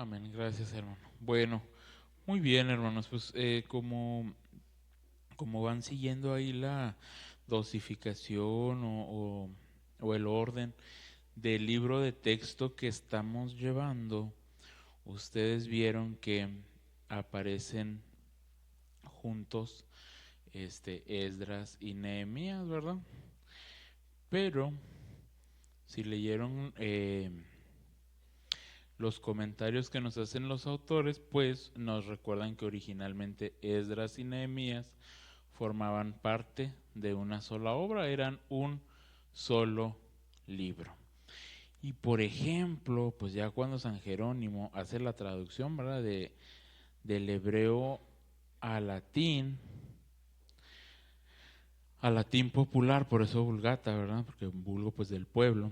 Amén, gracias hermano. Bueno, muy bien hermanos, pues como van siguiendo ahí la dosificación o el orden del libro de texto que estamos llevando, ustedes vieron que aparecen juntos Esdras y Nehemías, ¿verdad? Pero si leyeron los comentarios que nos hacen los autores, pues nos recuerdan que originalmente Esdras y Nehemías formaban parte de una sola obra, eran un solo libro. Y por ejemplo, pues ya cuando San Jerónimo hace la traducción, ¿verdad? Del hebreo a latín popular, por eso vulgata, ¿verdad? Porque vulgo pues del pueblo.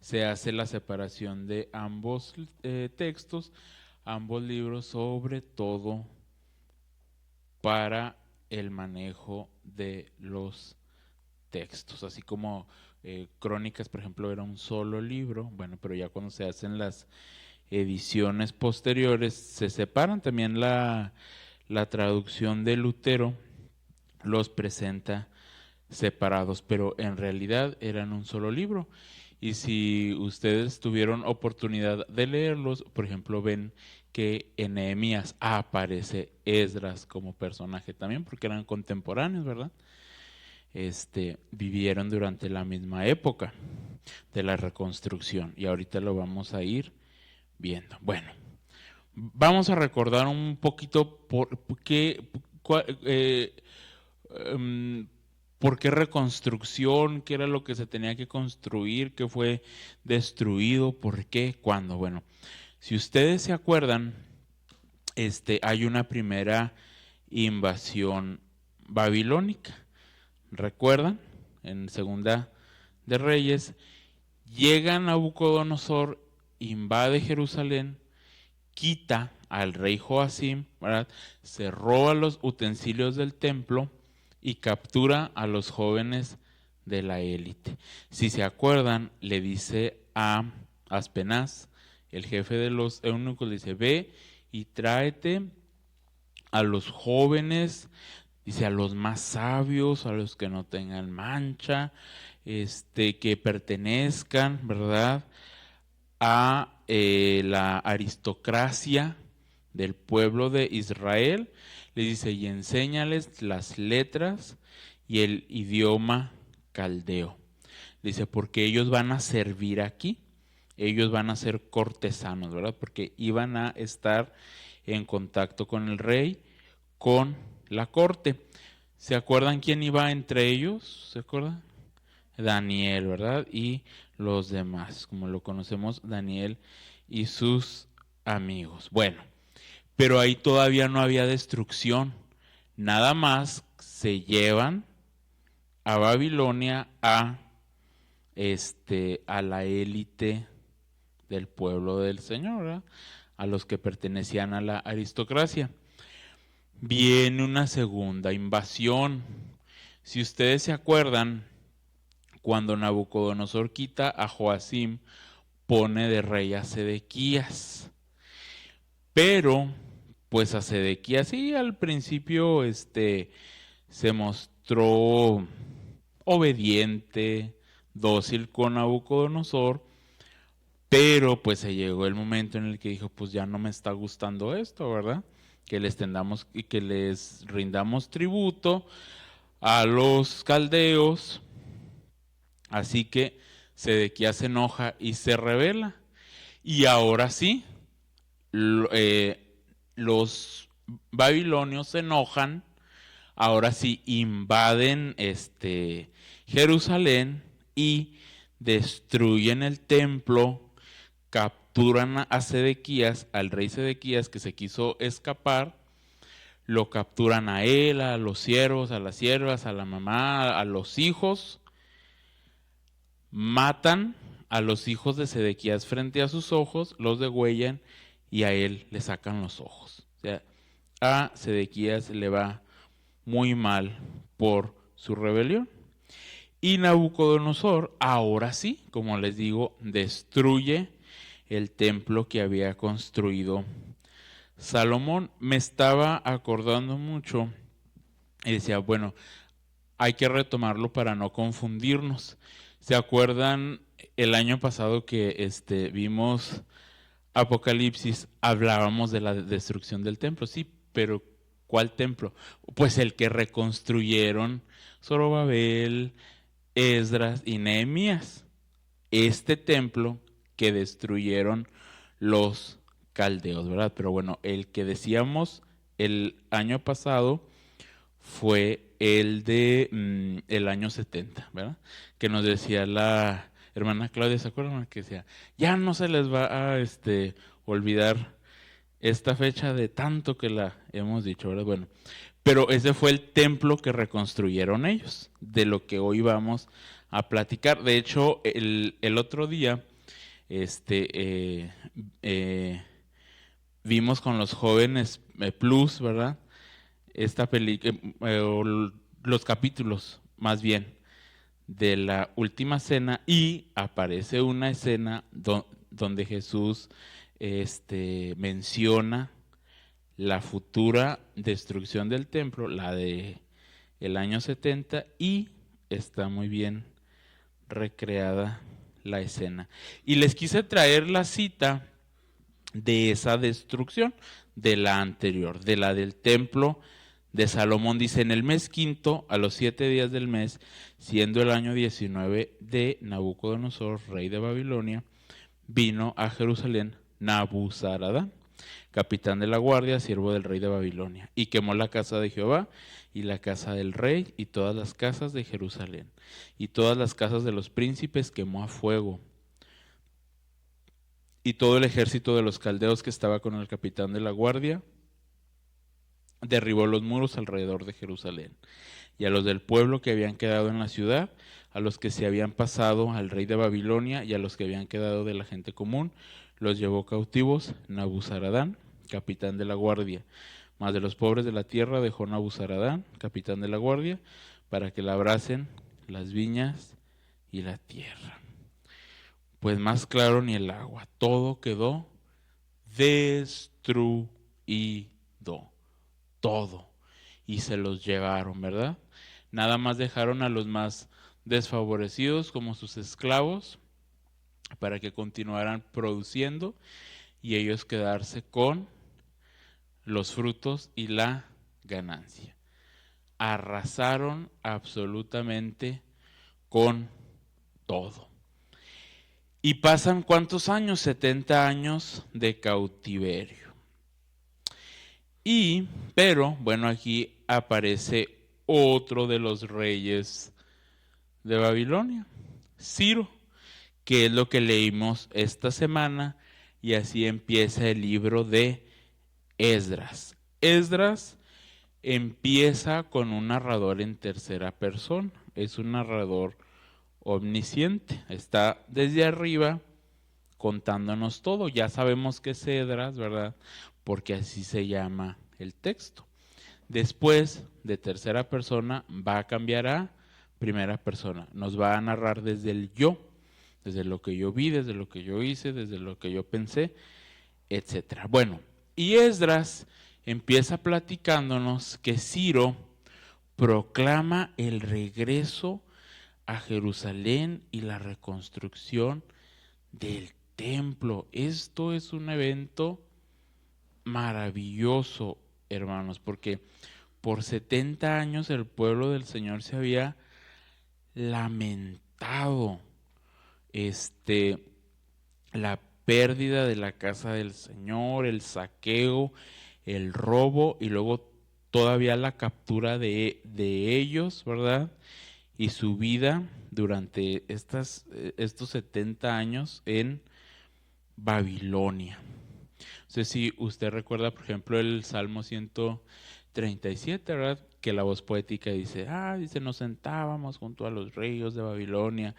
Se hace la separación de ambos textos, ambos libros, sobre todo para el manejo de los textos, así como Crónicas, por ejemplo, era un solo libro, bueno, pero ya cuando se hacen las ediciones posteriores se separan. También la traducción de Lutero los presenta separados, pero en realidad eran un solo libro. Y si ustedes tuvieron oportunidad de leerlos, por ejemplo, ven que en Nehemías aparece Esdras como personaje también, porque eran contemporáneos, ¿verdad? Vivieron durante la misma época de la reconstrucción, y ahorita lo vamos a ir viendo. Bueno, vamos a recordar un poquito por qué reconstrucción, qué era lo que se tenía que construir, qué fue destruido, por qué, cuándo. Bueno, si ustedes se acuerdan, hay una primera invasión babilónica. ¿Recuerdan? En Segunda de Reyes, llega Nabucodonosor, invade Jerusalén, quita al rey Joacim, ¿verdad? Se roba los utensilios del templo y captura a los jóvenes de la élite. Si se acuerdan, le dice a Aspenaz, el jefe de los eunucos, le dice: ve y tráete a los jóvenes, dice, a los más sabios, a los que no tengan mancha, que pertenezcan, ¿verdad?, a la aristocracia del pueblo de Israel. Le dice: y enséñales las letras y el idioma caldeo. Dice: porque ellos van a servir aquí, ellos van a ser cortesanos, ¿verdad? Porque iban a estar en contacto con el rey, con la corte. ¿Se acuerdan quién iba entre ellos? ¿Se acuerdan? Daniel, ¿verdad? Y los demás, como lo conocemos, Daniel y sus amigos. Bueno, pero ahí todavía no había destrucción. Nada más se llevan a Babilonia a la élite del pueblo del Señor, ¿verdad? A los que pertenecían a la aristocracia. Viene una segunda invasión. Si ustedes se acuerdan, cuando Nabucodonosor quita a Joacim, pone de rey a Sedequías. Pero, pues a Sedequías sí, al principio se mostró obediente, dócil con Nabucodonosor, pero pues se llegó el momento en el que dijo: pues ya no me está gustando esto, ¿verdad? Que les tendamos y que les rindamos tributo a los caldeos. Así que Sedequías se enoja y se rebela. Y ahora sí, los babilonios se enojan, ahora sí invaden Jerusalén y destruyen el templo, capturan a Sedequías, al rey Sedequías, que se quiso escapar. Lo capturan a él, a los siervos, a las siervas, a la mamá, a los hijos. Matan a los hijos de Sedequías frente a sus ojos, los degüellan y a él le sacan los ojos. O sea, a Sedequías le va muy mal por su rebelión. Y Nabucodonosor, ahora sí, como les digo, destruye el templo que había construido Salomón. Me estaba acordando mucho y decía, bueno, hay que retomarlo para no confundirnos. ¿Se acuerdan el año pasado que vimos Apocalipsis? Hablábamos de la destrucción del templo, sí, pero ¿cuál templo? Pues el que reconstruyeron Zorobabel, Esdras y Nehemías. Este templo que destruyeron los caldeos, ¿verdad? Pero bueno, el que decíamos el año pasado fue el de el año 70, ¿verdad? Que nos decía la hermana Claudia, ¿se acuerdan? Que decía, ya no se les va a olvidar esta fecha de tanto que la hemos dicho, ¿verdad? Bueno, pero ese fue el templo que reconstruyeron ellos, de lo que hoy vamos a platicar. De hecho, el otro día, vimos con los jóvenes Plus, ¿verdad? Esta película, los capítulos, más bien, de la última cena, y aparece una escena donde Jesús menciona la futura destrucción del templo, la de el año 70, y está muy bien recreada la escena. Y les quise traer la cita de esa destrucción, de la anterior, de la del templo de Salomón. Dice, en el mes quinto, a los 7 días del mes, siendo el año 19 de Nabucodonosor, rey de Babilonia, vino a Jerusalén Nabuzaradán, capitán de la guardia, siervo del rey de Babilonia, y quemó la casa de Jehová y la casa del rey y todas las casas de Jerusalén, y todas las casas de los príncipes quemó a fuego. Y todo el ejército de los caldeos que estaba con el capitán de la guardia derribó los muros alrededor de Jerusalén. Y a los del pueblo que habían quedado en la ciudad, a los que se habían pasado al rey de Babilonia y a los que habían quedado de la gente común, los llevó cautivos Nabuzaradán, capitán de la guardia. Mas de los pobres de la tierra dejó Nabuzaradán, capitán de la guardia, para que labrasen las viñas y la tierra. Pues más claro ni el agua, todo quedó destruido, todo, y se los llevaron, ¿verdad? Nada más dejaron a los más desfavorecidos como sus esclavos para que continuaran produciendo y ellos quedarse con los frutos y la ganancia. Arrasaron absolutamente con todo. Y pasan ¿cuántos años? 70 años de cautiverio. Pero, bueno, aquí aparece otro de los reyes de Babilonia, Ciro, que es lo que leímos esta semana, y así empieza el libro de Esdras. Esdras empieza con un narrador en tercera persona, es un narrador omnisciente, está desde arriba contándonos todo. Ya sabemos que es Esdras, ¿verdad? Porque así se llama el texto. Después, de tercera persona, va a cambiar a primera persona. Nos va a narrar desde el yo, desde lo que yo vi, desde lo que yo hice, desde lo que yo pensé, etc. Bueno, y Esdras empieza platicándonos que Ciro proclama el regreso a Jerusalén y la reconstrucción del templo. Esto es un evento maravilloso, hermanos, porque por 70 años el pueblo del Señor se había lamentado la pérdida de la casa del Señor, el saqueo, el robo y luego todavía la captura de ellos, ¿verdad? Y su vida durante estos 70 años en Babilonia. No sé si usted recuerda, por ejemplo, el Salmo 137, ¿verdad? Que la voz poética dice, dice, nos sentábamos junto a los ríos de Babilonia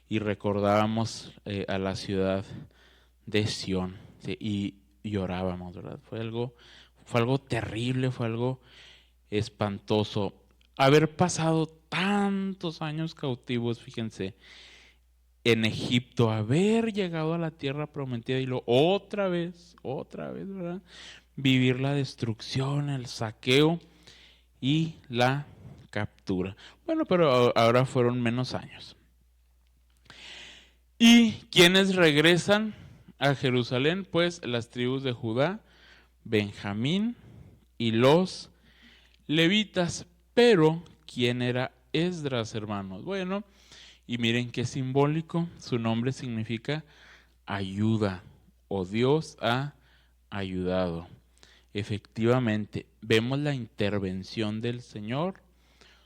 y recordábamos a la ciudad de Sión, ¿sí? Y llorábamos, ¿verdad? Fue algo terrible, fue algo espantoso. Haber pasado tantos años cautivos, fíjense, en Egipto, haber llegado a la tierra prometida y luego otra vez, ¿verdad? Vivir la destrucción, el saqueo y la captura. Bueno, pero ahora fueron menos años. ¿Y quiénes regresan a Jerusalén? Pues las tribus de Judá, Benjamín y los levitas. Pero, ¿quién era Esdras, hermanos? Bueno, y miren qué simbólico, su nombre significa ayuda o Dios ha ayudado. Efectivamente, vemos la intervención del Señor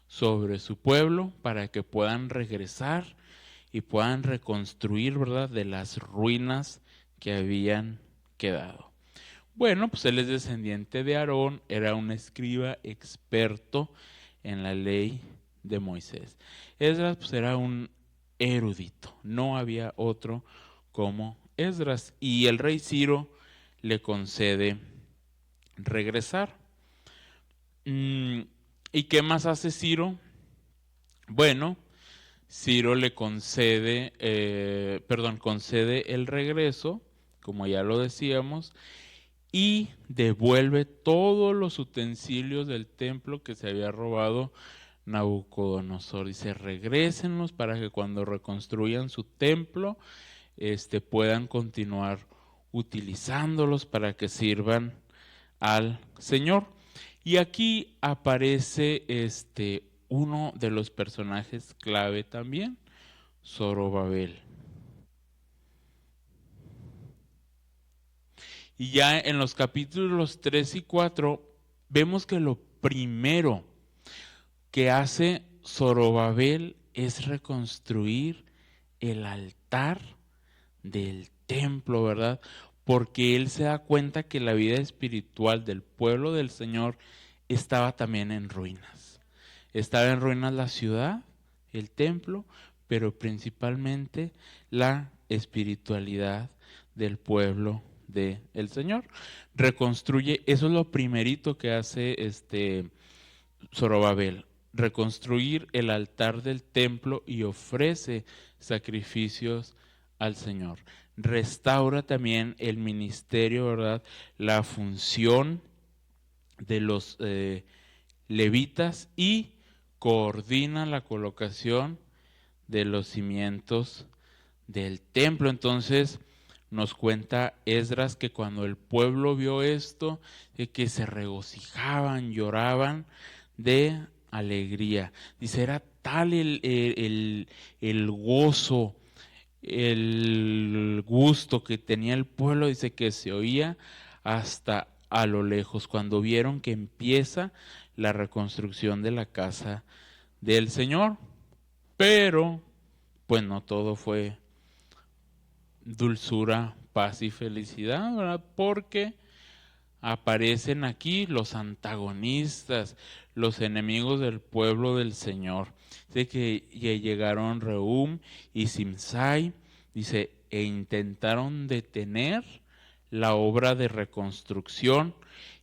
sobre su pueblo para que puedan regresar y puedan reconstruir, ¿verdad?, de las ruinas que habían quedado. Bueno, pues él es descendiente de Aarón, era un escriba experto en la ley de Moisés. Esdras pues era un erudito, no había otro como Esdras, y el rey Ciro le concede regresar. ¿Y qué más hace Ciro? Bueno, Ciro le concede, concede el regreso, como ya lo decíamos, y devuelve todos los utensilios del templo que se había robado Nabucodonosor. Dice, regrésenlos para que cuando reconstruyan su templo, puedan continuar utilizándolos para que sirvan al Señor. Y aquí aparece uno de los personajes clave también, Zorobabel. Y ya en los capítulos 3 y 4 vemos que lo primero que hace Zorobabel es reconstruir el altar del templo, ¿verdad? Porque él se da cuenta que la vida espiritual del pueblo del Señor estaba también en ruinas. Estaba en ruinas la ciudad, el templo, pero principalmente la espiritualidad del pueblo del Señor. Reconstruye, eso es lo primerito que hace Zorobabel, reconstruir el altar del templo y ofrece sacrificios al Señor. Restaura también el ministerio, ¿verdad? La función de los levitas y coordina la colocación de los cimientos del templo. Entonces nos cuenta Esdras que cuando el pueblo vio esto, que se regocijaban, lloraban de alegría. Dice, era tal el gozo, el gusto que tenía el pueblo, dice que se oía hasta a lo lejos, cuando vieron que empieza la reconstrucción de la casa del Señor. Pero, pues no todo fue dulzura, paz y felicidad, ¿verdad? Porque aparecen aquí los antagonistas, los enemigos del pueblo del Señor. Dice que llegaron Rehum y Simsai, dice, e intentaron detener la obra de reconstrucción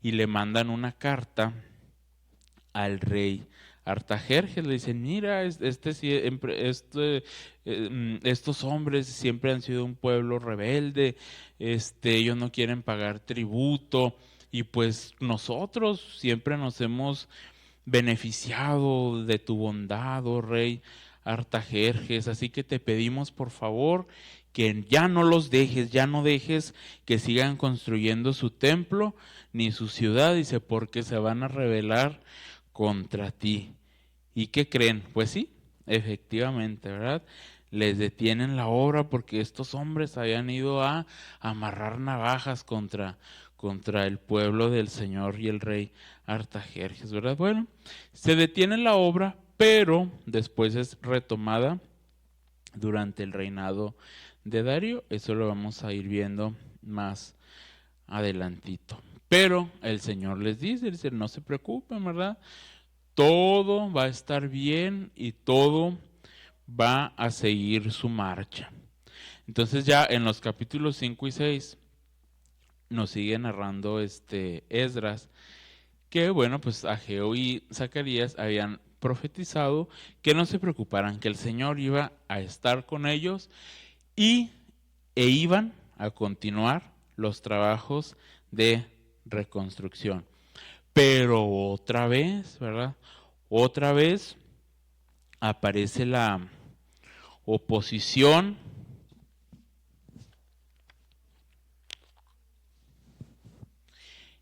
y le mandan una carta al rey Artajerjes. Le dicen, mira, estos hombres siempre han sido un pueblo rebelde, ellos no quieren pagar tributo y pues nosotros siempre nos hemos beneficiado de tu bondad, oh rey Artajerjes, así que te pedimos por favor que ya no los dejes, ya no dejes que sigan construyendo su templo ni su ciudad, dice, porque se van a rebelar contra ti. ¿Y qué creen? Pues sí, efectivamente, ¿verdad? Les detienen la obra porque estos hombres habían ido a amarrar navajas contra el pueblo del Señor y el rey Artajerjes, ¿verdad? Bueno, se detiene la obra, pero después es retomada durante el reinado de Darío. Eso lo vamos a ir viendo más adelantito. Pero el Señor les dice, no se preocupen, ¿verdad? Todo va a estar bien y todo va a seguir su marcha. Entonces ya en los capítulos 5 y 6 nos sigue narrando Esdras, que bueno, pues Ageo y Zacarías habían profetizado que no se preocuparan, que el Señor iba a estar con ellos e iban a continuar los trabajos de reconstrucción. Pero otra vez, ¿verdad? Otra vez aparece la oposición.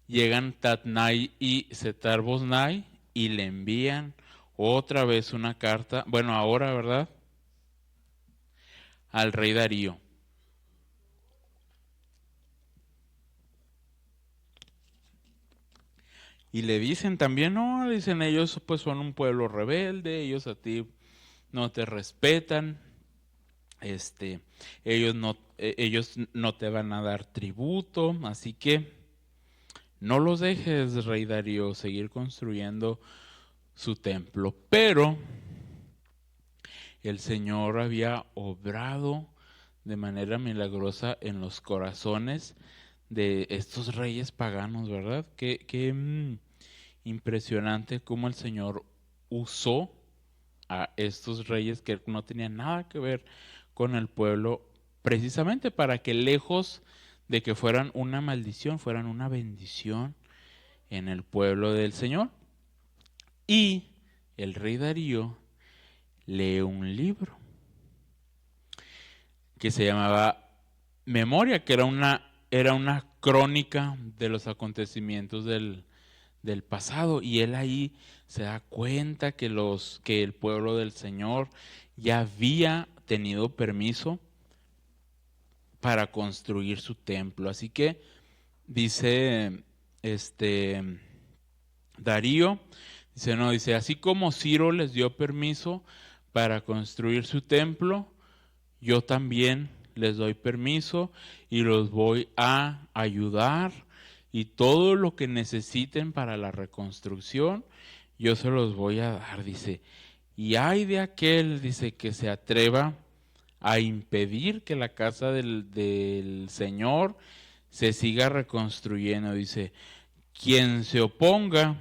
Llegan Tatnai y Setar-Boznai y le envían otra vez una carta, bueno, ahora, ¿verdad? Al rey Darío. Y le dicen también, no, dicen ellos pues son un pueblo rebelde, ellos a ti no te respetan, ellos no te van a dar tributo, así que no los dejes, rey Darío, seguir construyendo su templo. Pero el Señor había obrado de manera milagrosa en los corazones de estos reyes paganos, ¿verdad? Qué impresionante cómo el Señor usó a estos reyes que no tenían nada que ver con el pueblo, precisamente para que lejos de que fueran una maldición, fueran una bendición en el pueblo del Señor. Y el rey Darío lee un libro que se llamaba Memoria, que era una crónica de los acontecimientos del pasado, y él ahí se da cuenta que el pueblo del Señor ya había tenido permiso para construir su templo. Así que dice Darío, dice, así como Ciro les dio permiso para construir su templo, yo también les doy permiso y los voy a ayudar, y todo lo que necesiten para la reconstrucción, yo se los voy a dar, dice. Y hay de aquel, dice, que se atreva a impedir que la casa del Señor se siga reconstruyendo. Dice, quien se oponga,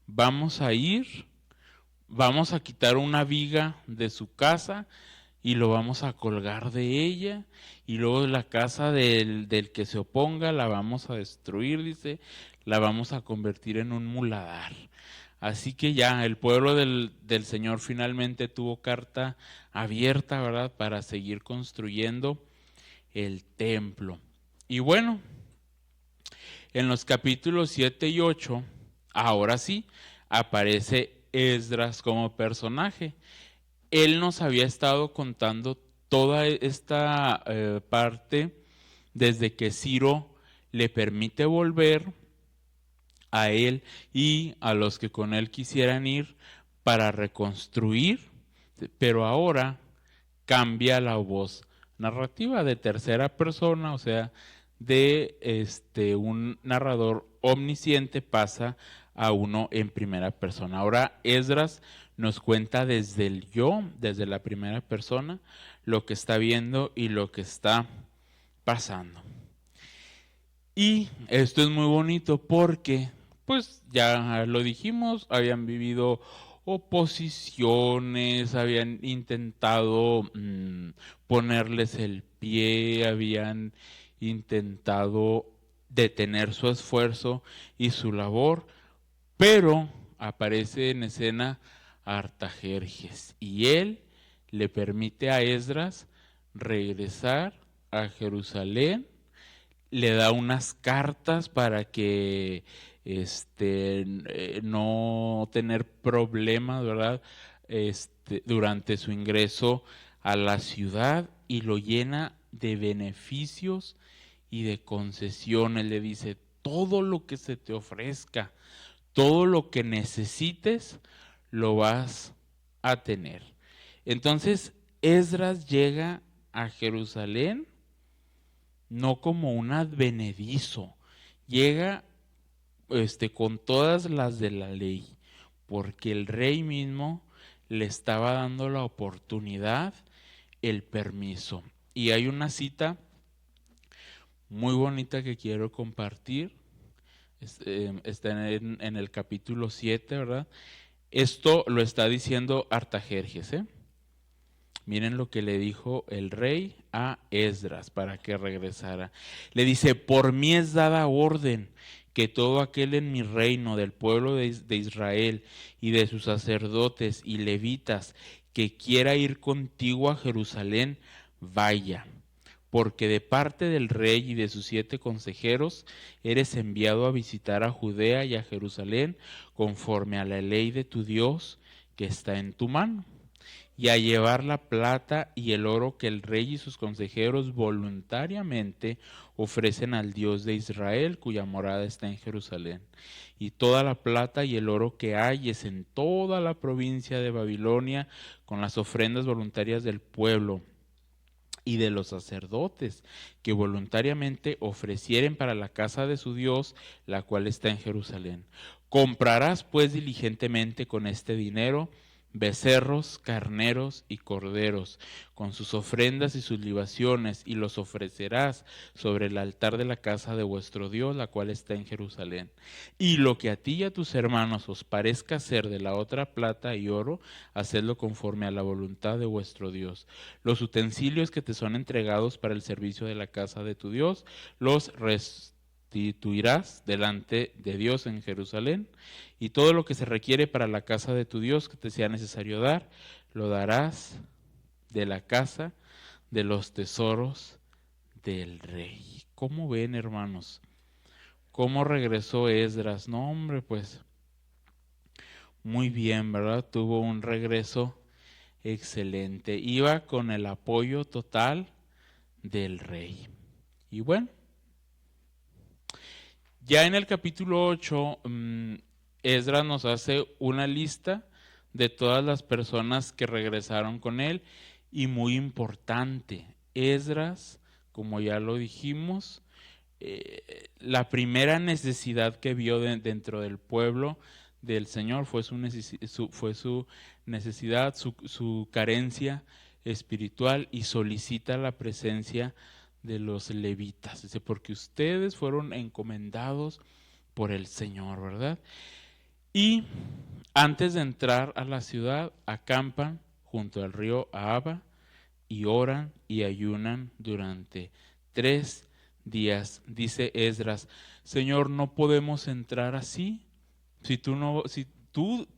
vamos a quitar una viga de su casa y lo vamos a colgar de ella, y luego la casa del que se oponga la vamos a destruir, dice, la vamos a convertir en un muladar. Así que ya el pueblo del Señor finalmente tuvo carta abierta, ¿verdad?, para seguir construyendo el templo. Y bueno, en los capítulos 7 y 8, ahora sí, aparece Esdras como personaje. Él nos había estado contando toda esta parte desde que Ciro le permite volver a él y a los que con él quisieran ir para reconstruir, pero ahora cambia la voz narrativa de tercera persona, o sea, de un narrador omnisciente pasa a uno en primera persona. Ahora Esdras nos cuenta desde el yo, desde la primera persona, lo que está viendo y lo que está pasando. Y esto es muy bonito porque, pues ya lo dijimos, habían vivido oposiciones, habían intentado ponerles el pie, habían intentado detener su esfuerzo y su labor, pero aparece en escena Artajerjes y él le permite a Esdras regresar a Jerusalén, le da unas cartas para que no tener problemas, ¿verdad? Durante su ingreso a la ciudad, y lo llena de beneficios y de concesiones. Le dice, todo lo que se te ofrezca, todo lo que necesites, lo vas a tener. Entonces, Esdras llega a Jerusalén no como un advenedizo, llega con todas las de la ley, porque el rey mismo le estaba dando la oportunidad, el permiso. Y hay una cita muy bonita que quiero compartir, está en el capítulo 7, ¿verdad? Esto lo está diciendo Artajerjes, ¿eh? Miren lo que le dijo el rey a Esdras para que regresara. Le dice, por mí es dada orden que todo aquel en mi reino, del pueblo de Israel y de sus sacerdotes y levitas, que quiera ir contigo a Jerusalén, vaya. Porque de parte del rey y de sus 7 consejeros eres enviado a visitar a Judea y a Jerusalén conforme a la ley de tu Dios que está en tu mano, y a llevar la plata y el oro que el rey y sus consejeros voluntariamente ofrecen al Dios de Israel, cuya morada está en Jerusalén. Y toda la plata y el oro que hayes en toda la provincia de Babilonia, con las ofrendas voluntarias del pueblo y de los sacerdotes que voluntariamente ofrecieren para la casa de su Dios, la cual está en Jerusalén. Comprarás pues diligentemente con este dinero becerros, carneros y corderos, con sus ofrendas y sus libaciones, y los ofrecerás sobre el altar de la casa de vuestro Dios, la cual está en Jerusalén. Y lo que a ti y a tus hermanos os parezca ser de la otra plata y oro, hacedlo conforme a la voluntad de vuestro Dios. Los utensilios que te son entregados para el servicio de la casa de tu Dios, los restituirás delante de Dios en Jerusalén, y todo lo que se requiere para la casa de tu Dios que te sea necesario dar, lo darás de la casa de los tesoros del rey. ¿Cómo ven, hermanos? ¿Cómo regresó Esdras? No, hombre, pues muy bien, ¿verdad? Tuvo un regreso excelente. Iba con el apoyo total del rey. Y bueno, ya en el capítulo 8, Esdras nos hace una lista de todas las personas que regresaron con él, y muy importante, Esdras, como ya lo dijimos, la primera necesidad que vio dentro del pueblo del Señor fue su necesidad, su carencia espiritual, y solicita la presencia de los levitas. Dice, porque ustedes fueron encomendados por el Señor, ¿verdad? Y antes de entrar a la ciudad, acampan junto al río Ahava y oran y ayunan durante 3 días. Dice Esdras, Señor, no podemos entrar así. Si tú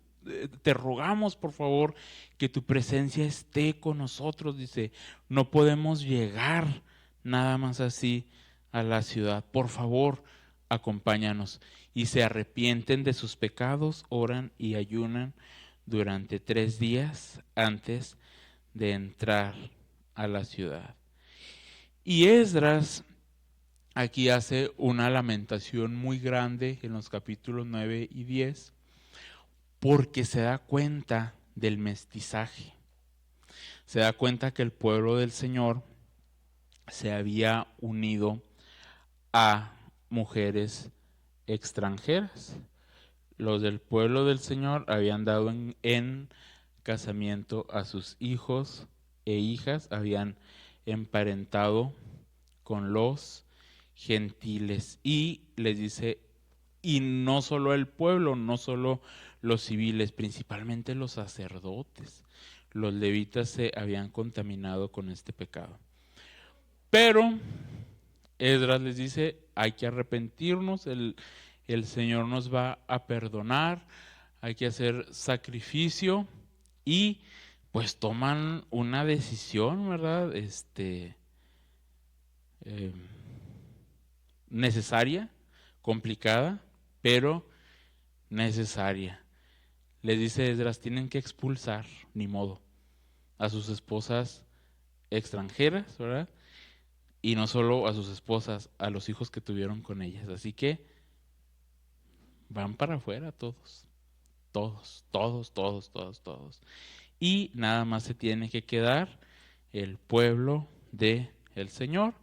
te rogamos, por favor, que tu presencia esté con nosotros. Dice, no podemos llegar nada más así a la ciudad. Por favor, acompáñanos. Y se arrepienten de sus pecados, oran y ayunan durante 3 días antes de entrar a la ciudad. Y Esdras aquí hace una lamentación muy grande en los capítulos 9 y 10, porque se da cuenta del mestizaje. Se da cuenta que el pueblo del Señor se había unido a mujeres extranjeras. Los del pueblo del Señor habían dado en casamiento a sus hijos e hijas, habían emparentado con los gentiles. Y les dice, y no solo el pueblo, no solo los civiles, principalmente los sacerdotes, los levitas se habían contaminado con este pecado. Pero Esdras les dice, hay que arrepentirnos, el Señor nos va a perdonar, hay que hacer sacrificio, y pues toman una decisión, ¿verdad? Necesaria, complicada, pero necesaria. Les dice Esdras, tienen que expulsar, ni modo, a sus esposas extranjeras, ¿verdad? Y no solo a sus esposas, a los hijos que tuvieron con ellas. Así que van para afuera todos, todos, todos, todos, todos, todos. Y nada más se tiene que quedar el pueblo de el Señor.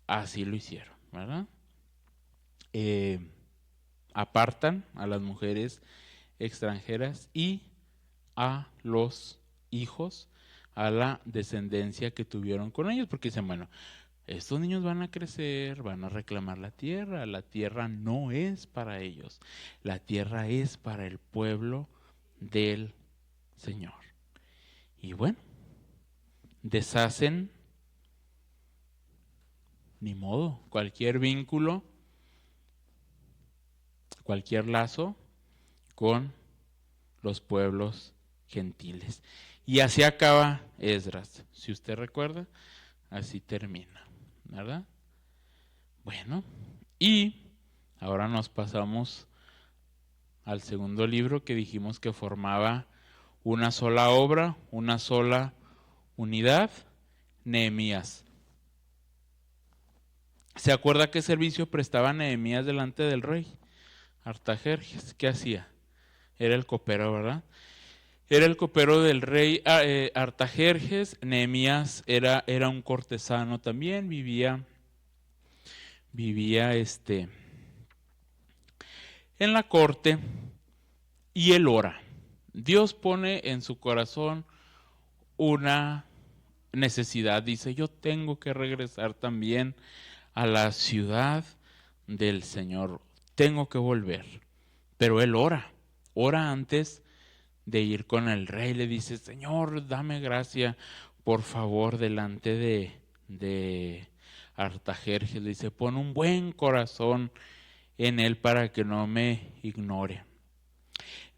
Así lo hicieron, ¿verdad? Apartan a las mujeres extranjeras y a los hijos, a la descendencia que tuvieron con ellos, porque dicen, bueno, estos niños van a crecer, van a reclamar la tierra no es para ellos, la tierra es para el pueblo del Señor. Y bueno, deshacen, ni modo, cualquier vínculo, cualquier lazo con los pueblos gentiles. Y así acaba Esdras. Si usted recuerda, así termina, ¿verdad? Bueno, y ahora nos pasamos al segundo libro que dijimos que formaba una sola obra, una sola unidad, Nehemías. ¿Se acuerda qué servicio prestaba Nehemías delante del rey Artajerjes? ¿Qué hacía? Era el copero, ¿verdad? Era el copero del rey Artajerjes. Nehemías era un cortesano también, vivía en la corte, y él ora. Dios pone en su corazón una necesidad. Dice, yo tengo que regresar también a la ciudad del Señor. Tengo que volver. Pero él ora antes de ir con el rey. Le dice, Señor, dame gracia, por favor, delante de Artajerjes. Le dice, pon un buen corazón en él para que no me ignore.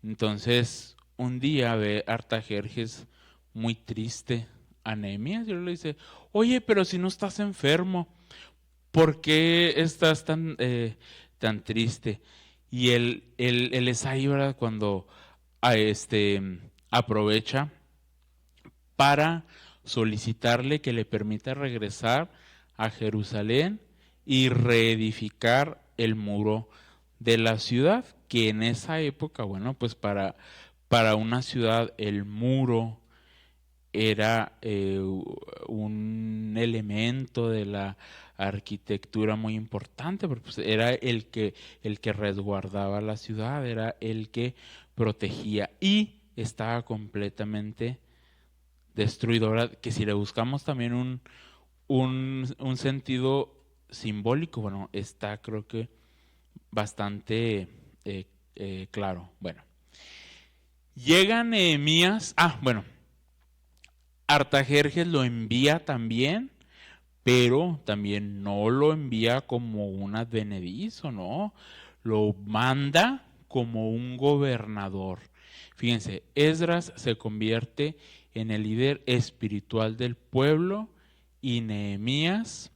Entonces, un día ve Artajerjes muy triste a Nehemías y le dice, oye, pero si no estás enfermo, ¿por qué estás tan triste? Y él es ahí, ¿verdad? Cuando aprovecha para solicitarle que le permita regresar a Jerusalén y reedificar el muro de la ciudad, que en esa época, bueno, pues para una ciudad el muro era un elemento de la arquitectura muy importante, porque pues era el que resguardaba la ciudad, era el que protegía, y estaba completamente destruido. Ahora, que si le buscamos también un sentido simbólico, bueno, está creo que bastante claro. Bueno, llega Nehemías, bueno, Artajerjes lo envía también, pero también no lo envía como un advenedizo, ¿no? Lo manda como un gobernador. Fíjense, Esdras se convierte en el líder espiritual del pueblo y Nehemías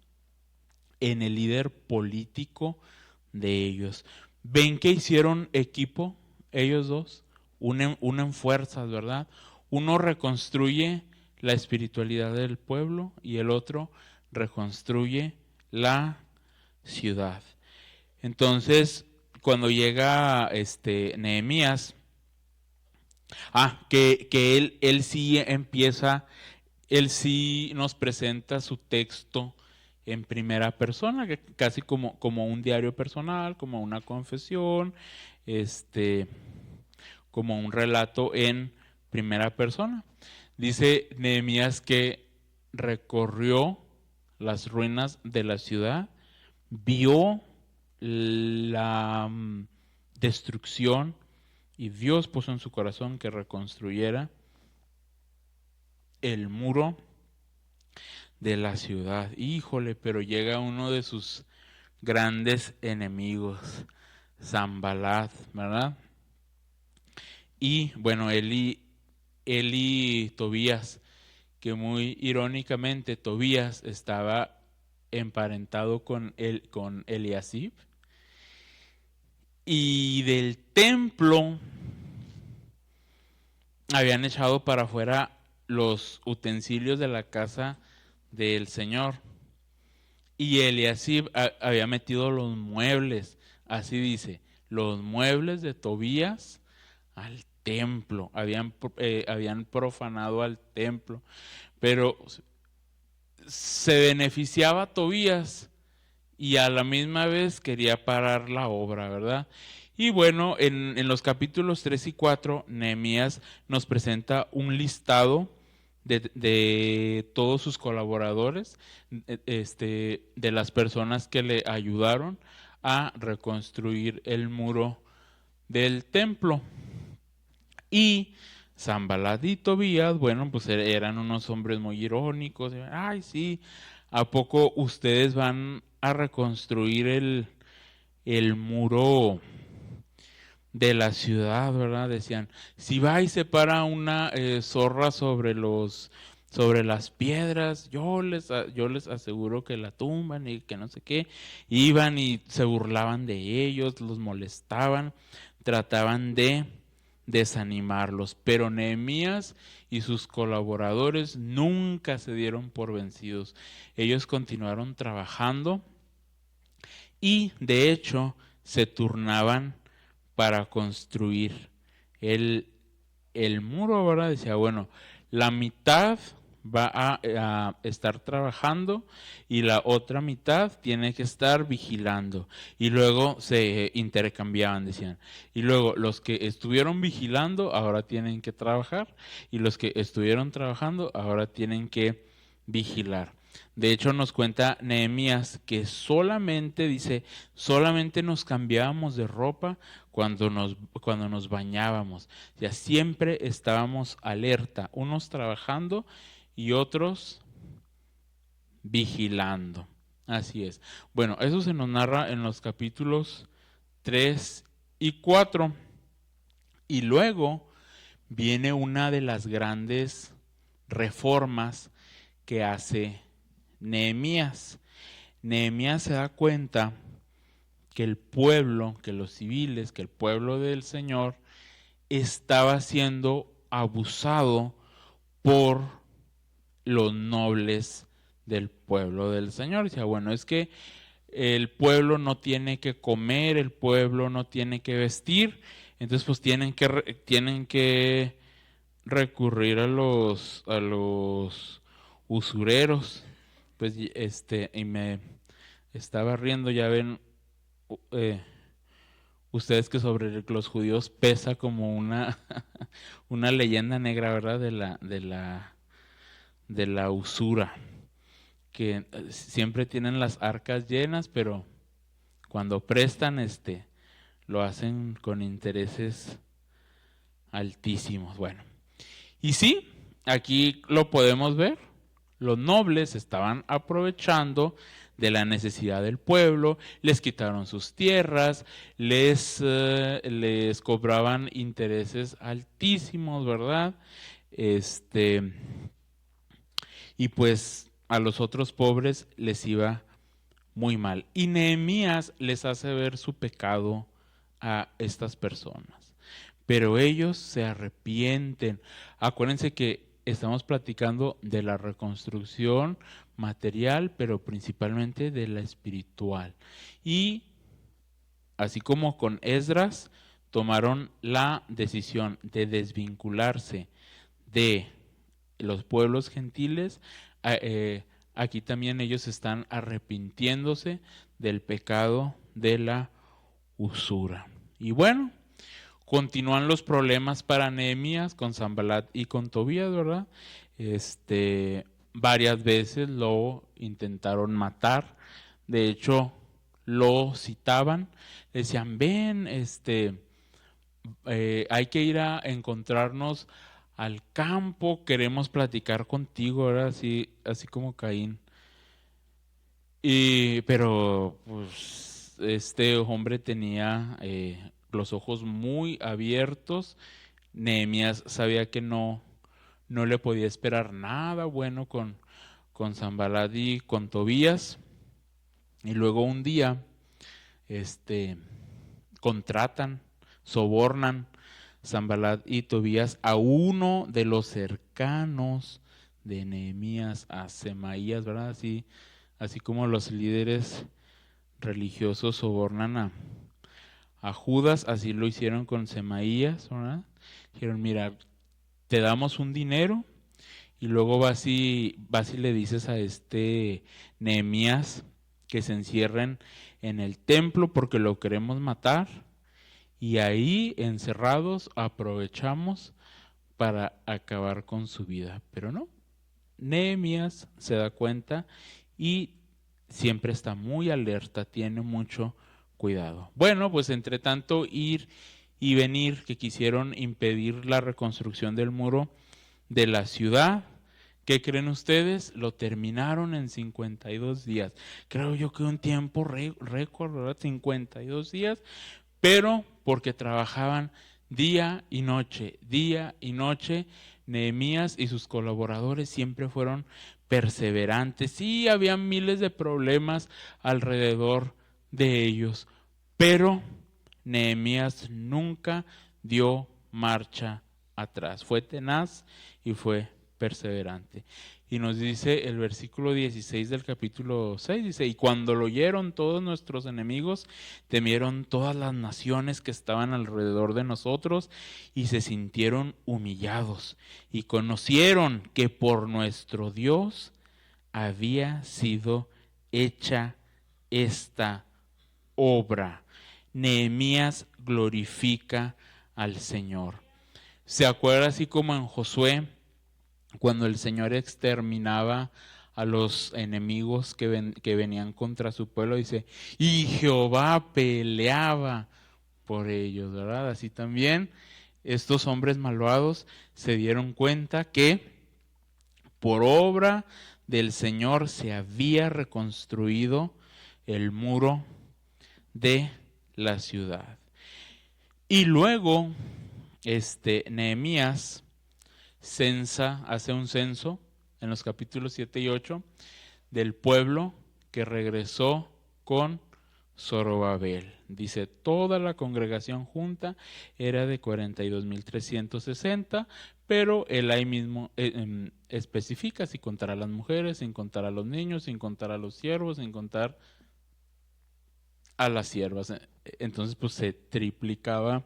en el líder político de ellos. ¿Ven que hicieron equipo ellos dos? Unen fuerzas, ¿verdad? Uno reconstruye la espiritualidad del pueblo y el otro reconstruye la ciudad. Entonces, cuando llega Nehemías, que él sí empieza, él sí nos presenta su texto en primera persona, casi como un diario personal, como una confesión, como un relato en primera persona. Dice Nehemías que recorrió las ruinas de la ciudad, vio la destrucción, y Dios puso en su corazón que reconstruyera el muro de la ciudad. Híjole, pero llega uno de sus grandes enemigos, Sanbalat, ¿verdad? Y bueno, él y Tobías, que muy irónicamente Tobías estaba emparentado con Eliasib, y del templo habían echado para afuera los utensilios de la casa del Señor, y Eliasib había metido los muebles, así dice, los muebles de Tobías al templo, habían profanado al templo, pero se beneficiaba Tobías y a la misma vez quería parar la obra, ¿verdad? Y bueno, en los capítulos 3 y 4, Nehemías nos presenta un listado de todos sus colaboradores, de las personas que le ayudaron a reconstruir el muro del templo. Y Sanballat y Tobías, bueno, pues eran unos hombres muy irónicos. Ay, sí, ¿a poco ustedes van a reconstruir el muro de la ciudad, verdad? Decían, si va y se para una zorra sobre las piedras, yo les aseguro que la tumban y que no sé qué. Iban y se burlaban de ellos, los molestaban, trataban de desanimarlos, pero Nehemías y sus colaboradores nunca se dieron por vencidos. Ellos continuaron trabajando y de hecho se turnaban para construir el, el muro. Ahora decía, bueno, la mitad va a estar trabajando y la otra mitad tiene que estar vigilando. Y luego se intercambiaban, decían. Y luego los que estuvieron vigilando ahora tienen que trabajar y los que estuvieron trabajando ahora tienen que vigilar. De hecho, nos cuenta Nehemías que solamente, dice, solamente nos cambiábamos de ropa cuando nos bañábamos. Ya siempre estábamos alerta, unos trabajando y otros vigilando. Así es. Bueno, eso se nos narra en los capítulos 3 y 4. Y luego viene una de las grandes reformas que hace Nehemías. Nehemías se da cuenta que el pueblo, que los civiles, que el pueblo del Señor estaba siendo abusado por los nobles del pueblo del Señor. Decía, bueno, es que el pueblo no tiene que comer, el pueblo no tiene que vestir, entonces pues tienen que recurrir a los usureros. Pues y me estaba riendo, ya ven, eh, ustedes que sobre los judíos pesa como una, una leyenda negra, ¿verdad? De la usura, que siempre tienen las arcas llenas, pero cuando prestan, lo hacen con intereses altísimos. Bueno, y sí, aquí lo podemos ver. Los nobles estaban aprovechando de la necesidad del pueblo, les quitaron sus tierras, les cobraban intereses altísimos, ¿verdad? Y pues a los otros pobres les iba muy mal. Y Nehemías les hace ver su pecado a estas personas. Pero ellos se arrepienten. Acuérdense que estamos platicando de la reconstrucción material, pero principalmente de la espiritual. Y así como con Esdras, tomaron la decisión de desvincularse de los pueblos gentiles. Aquí también ellos están arrepintiéndose del pecado de la usura. Y bueno, continúan los problemas para Nehemías con Sanballat y con Tobías, ¿verdad? Varias veces lo intentaron matar. De hecho, lo citaban, decían, ven, hay que ir a encontrarnos al campo, queremos platicar contigo, ¿verdad? Así como Caín. Pero pues este hombre tenía los ojos muy abiertos. Nehemías sabía que no le podía esperar nada bueno con Sanballat y con Tobías. Y luego un día, contratan, sobornan Sanballat y Tobías a uno de los cercanos de Nehemías, a Semaías, ¿verdad? Así como los líderes religiosos sobornan a Judas, así lo hicieron con Semaías, ¿verdad? Dijeron, mira, te damos un dinero y luego vas y le dices a Nehemías que se encierren en el templo porque lo queremos matar, y ahí encerrados aprovechamos para acabar con su vida. Pero no, Nehemías se da cuenta y siempre está muy alerta, tiene mucho cuidado. Bueno, pues entre tanto ir y venir, que quisieron impedir la reconstrucción del muro de la ciudad. ¿Qué creen ustedes? Lo terminaron en 52 días. Creo yo que un tiempo récord, ¿verdad? 52 días, pero porque trabajaban día y noche, Nehemías y sus colaboradores siempre fueron perseverantes. Sí, había miles de problemas alrededor de ellos, pero Nehemías nunca dio marcha atrás. Fue tenaz y fue perseverante. Y nos dice el versículo 16 del capítulo 6, dice, y cuando lo oyeron todos nuestros enemigos, temieron todas las naciones que estaban alrededor de nosotros y se sintieron humillados y conocieron que por nuestro Dios había sido hecha esta obra. Nehemías glorifica al Señor. ¿Se acuerda así como en Josué, cuando el Señor exterminaba a los enemigos que venían contra su pueblo? Dice, y Jehová peleaba por ellos, ¿verdad? Así también estos hombres malvados se dieron cuenta que por obra del Señor se había reconstruido el muro de la ciudad. Y luego, Nehemías hace un censo en los capítulos 7 y 8 del pueblo que regresó con Zorobabel. Dice, toda la congregación junta era de 42,360, pero él ahí mismo especifica sin contar a las mujeres, sin contar a los niños, sin contar a los siervos, sin contar a las siervas. Entonces pues se triplicaba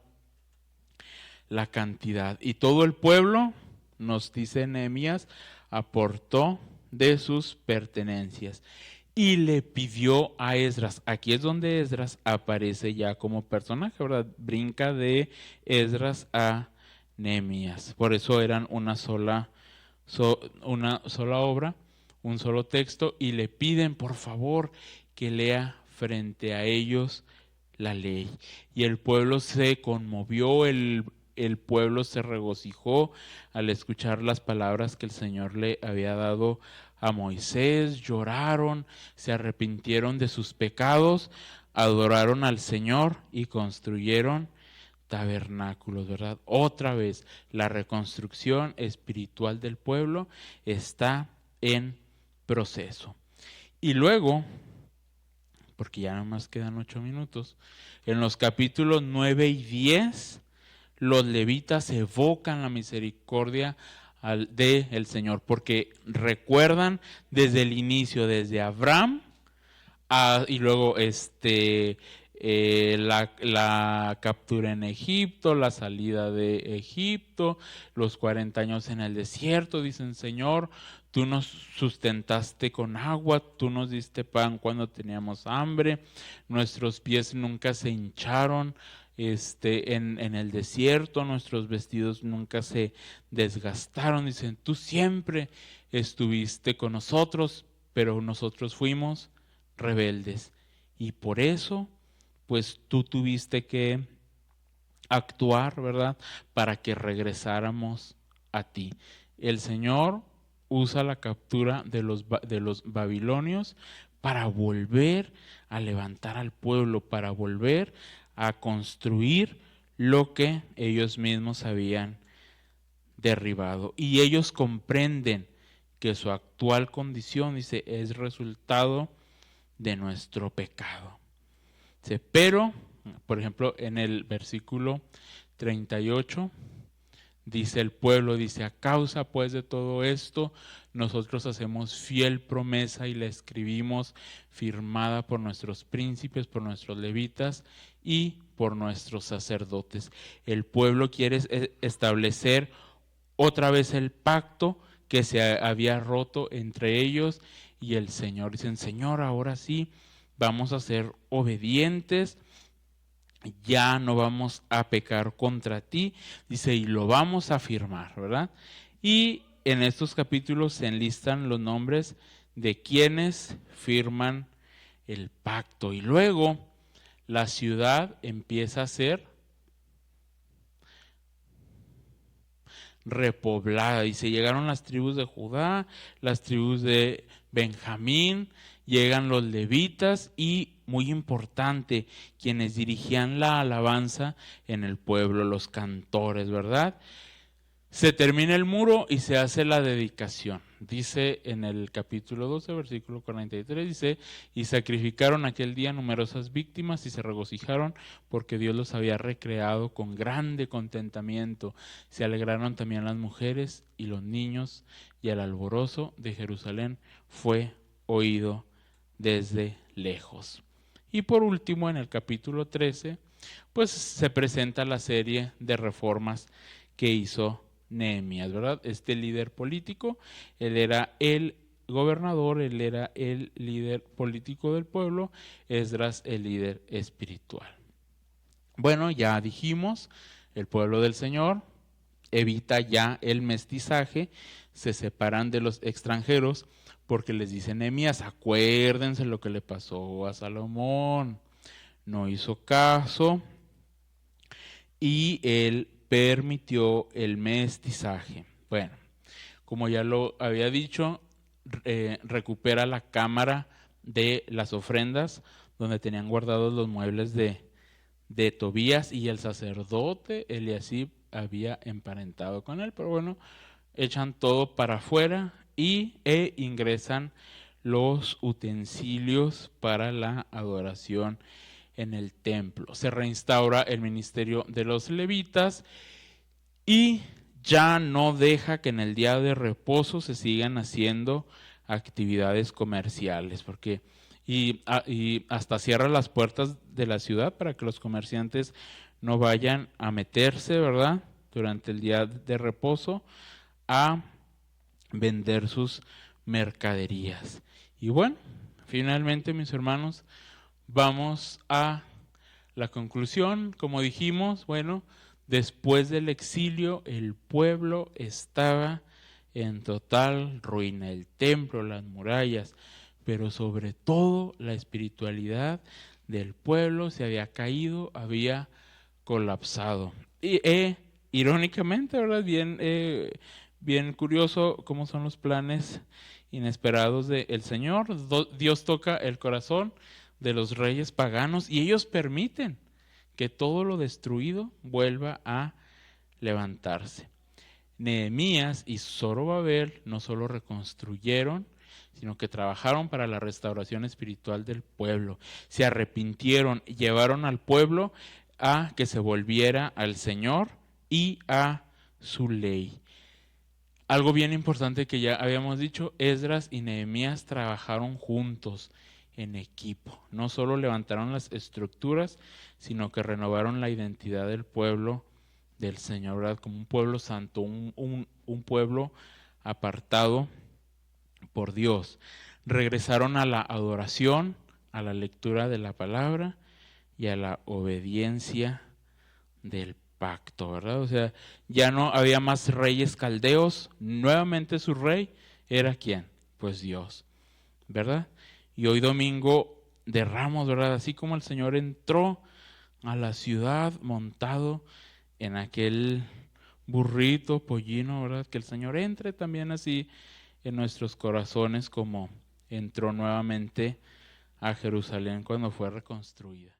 la cantidad. Y todo el pueblo, nos dice Nehemías, aportó de sus pertenencias y le pidió a Esdras. Aquí es donde Esdras aparece ya como personaje, ¿verdad? Brinca de Esdras a Nehemías. Por eso eran una sola obra, un solo texto, y le piden por favor que lea frente a ellos la ley. Y el pueblo se conmovió, el pueblo se regocijó al escuchar las palabras que el Señor le había dado a Moisés, lloraron, se arrepintieron de sus pecados, adoraron al Señor y construyeron tabernáculos, ¿verdad? Otra vez, la reconstrucción espiritual del pueblo está en proceso. Y luego, porque ya nomás quedan 8 minutos, en los capítulos 9 y 10, los levitas evocan la misericordia del Señor, porque recuerdan desde el inicio, desde Abraham, y luego la captura en Egipto, la salida de Egipto, los 40 años en el desierto. Dicen, Señor, tú nos sustentaste con agua, tú nos diste pan cuando teníamos hambre, nuestros pies nunca se hincharon en el desierto, nuestros vestidos nunca se desgastaron. Dicen, tú siempre estuviste con nosotros, pero nosotros fuimos rebeldes. Y por eso, pues tú tuviste que actuar, ¿verdad? Para que regresáramos a ti. El Señor usa la captura de los babilonios para volver a levantar al pueblo, para volver a construir lo que ellos mismos habían derribado. Y ellos comprenden que su actual condición, dice, es resultado de nuestro pecado. Dice, pero, por ejemplo, en el versículo 38, dice el pueblo, dice, a causa pues de todo esto, nosotros hacemos fiel promesa y la escribimos firmada por nuestros príncipes, por nuestros levitas y por nuestros sacerdotes. El pueblo quiere establecer otra vez el pacto que se había roto entre ellos y el Señor. Dicen, Señor, ahora sí vamos a ser obedientes, ya no vamos a pecar contra ti, dice, y lo vamos a firmar, ¿verdad? Y en estos capítulos se enlistan los nombres de quienes firman el pacto. Y luego la ciudad empieza a ser repoblada. Y se llegaron las tribus de Judá, las tribus de Benjamín, llegan los levitas y, muy importante, quienes dirigían la alabanza en el pueblo, los cantores, ¿verdad? Se termina el muro y se hace la dedicación. Dice en el capítulo 12, versículo 43, dice, y sacrificaron aquel día numerosas víctimas y se regocijaron porque Dios los había recreado con grande contentamiento. Se alegraron también las mujeres y los niños, y el alborozo de Jerusalén fue oído desde lejos. Y por último, en el capítulo 13, pues se presenta la serie de reformas que hizo Nehemías, ¿verdad? Este líder político, él era el gobernador, él era el líder político del pueblo, Esdras el líder espiritual. Bueno, ya dijimos, el pueblo del Señor evita ya el mestizaje, se separan de los extranjeros porque les dice Nehemías, acuérdense lo que le pasó a Salomón, no hizo caso y él permitió el mestizaje. Bueno, como ya lo había dicho, recupera la cámara de las ofrendas donde tenían guardados los muebles de Tobías, y el sacerdote Eliasib había emparentado con él, pero bueno, echan todo para afuera e ingresan los utensilios para la adoración en el templo. Se reinstaura el ministerio de los levitas y ya no deja que en el día de reposo se sigan haciendo actividades comerciales, porque y hasta cierra las puertas de la ciudad para que los comerciantes no vayan a meterse, ¿verdad?, durante el día de reposo a vender sus mercaderías. Y bueno, finalmente, mis hermanos, vamos a la conclusión. Como dijimos, bueno, después del exilio, el pueblo estaba en total ruina, el templo, las murallas, pero sobre todo la espiritualidad del pueblo se había caído, había colapsado. Y irónicamente, ¿verdad? Bien curioso cómo son los planes inesperados del Señor. Dios toca el corazón de los reyes paganos y ellos permiten que todo lo destruido vuelva a levantarse. Nehemías y Zorobabel no solo reconstruyeron, sino que trabajaron para la restauración espiritual del pueblo. Se arrepintieron y llevaron al pueblo a que se volviera al Señor y a su ley. Algo bien importante que ya habíamos dicho, Esdras y Nehemías trabajaron juntos en equipo. No solo levantaron las estructuras, sino que renovaron la identidad del pueblo del Señor, ¿verdad? Como un pueblo santo, un pueblo apartado por Dios. Regresaron a la adoración, a la lectura de la palabra y a la obediencia del pacto, ¿verdad? O sea, ya no había más reyes caldeos, nuevamente su rey era ¿quién? Pues Dios, ¿verdad? Y hoy domingo de Ramos, ¿verdad? Así como el Señor entró a la ciudad montado en aquel burrito, pollino, ¿verdad? Que el Señor entre también así en nuestros corazones como entró nuevamente a Jerusalén cuando fue reconstruida.